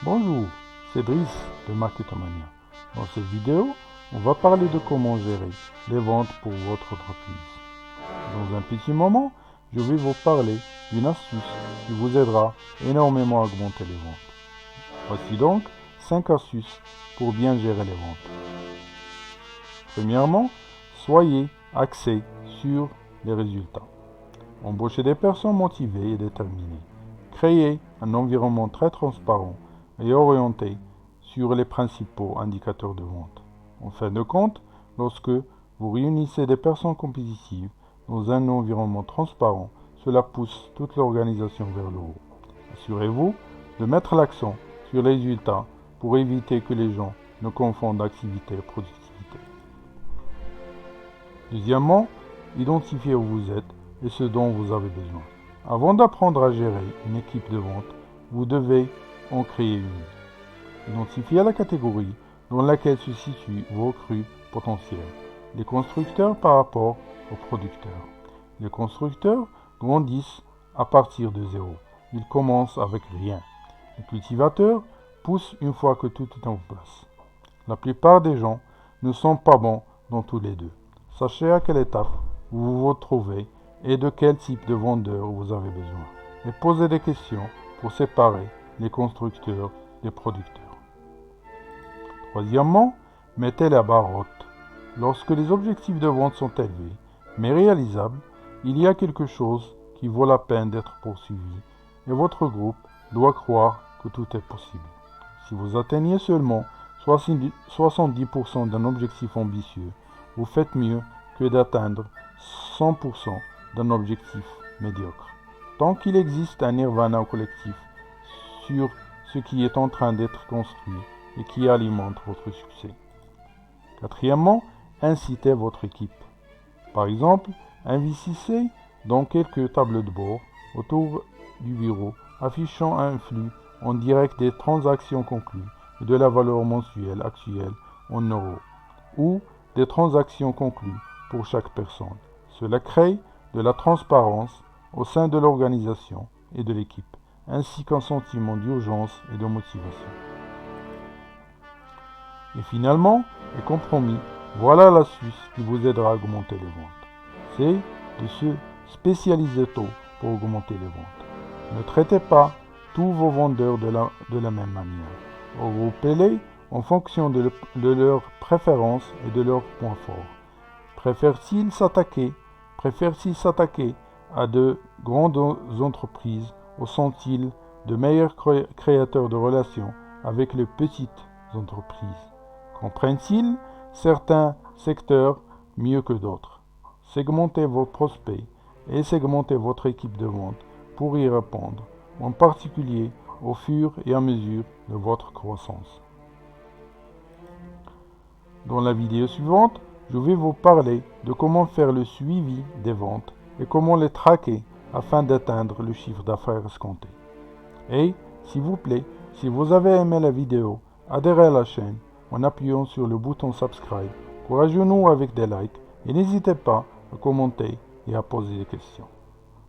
Bonjour, c'est Driss de Marketomania. Dans cette vidéo, on va parler de comment gérer les ventes pour votre entreprise. Dans un petit moment, je vais vous parler d'une astuce qui vous aidera énormément à augmenter les ventes. Voici donc 5 astuces pour bien gérer les ventes. Premièrement, soyez axé sur les résultats. Embauchez des personnes motivées et déterminées. Créez un environnement très transparent et orienté sur les principaux indicateurs de vente. En fin de compte, lorsque vous réunissez des personnes compétitives dans un environnement transparent, cela pousse toute l'organisation vers le haut. Assurez-vous de mettre l'accent sur les résultats pour éviter que les gens ne confondent activité et productivité. Deuxièmement, identifiez où vous êtes et ce dont vous avez besoin. Avant d'apprendre à gérer une équipe de vente, vous devez en créer une. Identifiez la catégorie dans laquelle se situent vos recrues potentielles. Les constructeurs par rapport aux producteurs. Les constructeurs grandissent à partir de zéro. Ils commencent avec rien. Les cultivateurs poussent une fois que tout est en place. La plupart des gens ne sont pas bons dans tous les deux. Sachez à quelle étape vous vous trouvez et de quel type de vendeur vous avez besoin. Et posez des questions pour séparer les constructeurs des producteurs. Troisièmement, mettez la barre haute. Lorsque les objectifs de vente sont élevés, mais réalisables, il y a quelque chose qui vaut la peine d'être poursuivi et votre groupe doit croire que tout est possible. Si vous atteignez seulement 70% d'un objectif ambitieux, vous faites mieux que d'atteindre 100% d'un objectif médiocre. Tant qu'il existe un nirvana collectif sur ce qui est en train d'être construit et qui alimente votre succès. Quatrièmement, incitez votre équipe. Par exemple, investissez dans quelques tables de bord autour du bureau affichant un flux en direct des transactions conclues et de la valeur mensuelle actuelle en euros ou des transactions conclues pour chaque personne. Cela crée de la transparence au sein de l'organisation et de l'équipe, ainsi qu'un sentiment d'urgence et de motivation. Et finalement, les compromis, voilà l'astuce qui vous aidera à augmenter les ventes. C'est de se spécialiser tôt pour augmenter les ventes. Ne traitez pas tous vos vendeurs de la même manière. Regroupez-les en fonction de leurs préférences et de leurs points forts. Préfèrent-ils s'attaquer à de grandes entreprises ou sont-ils de meilleurs créateurs de relations avec les petites entreprises? Comprennent-ils certains secteurs mieux que d'autres? Segmentez vos prospects et segmentez votre équipe de vente pour y répondre, en particulier au fur et à mesure de votre croissance. Dans la vidéo suivante, je vais vous parler de comment faire le suivi des ventes et comment les traquer afin d'atteindre le chiffre d'affaires escompté. Et, s'il vous plaît, si vous avez aimé la vidéo, adhérez à la chaîne en appuyant sur le bouton subscribe, encouragez-nous avec des likes et n'hésitez pas à commenter et à poser des questions.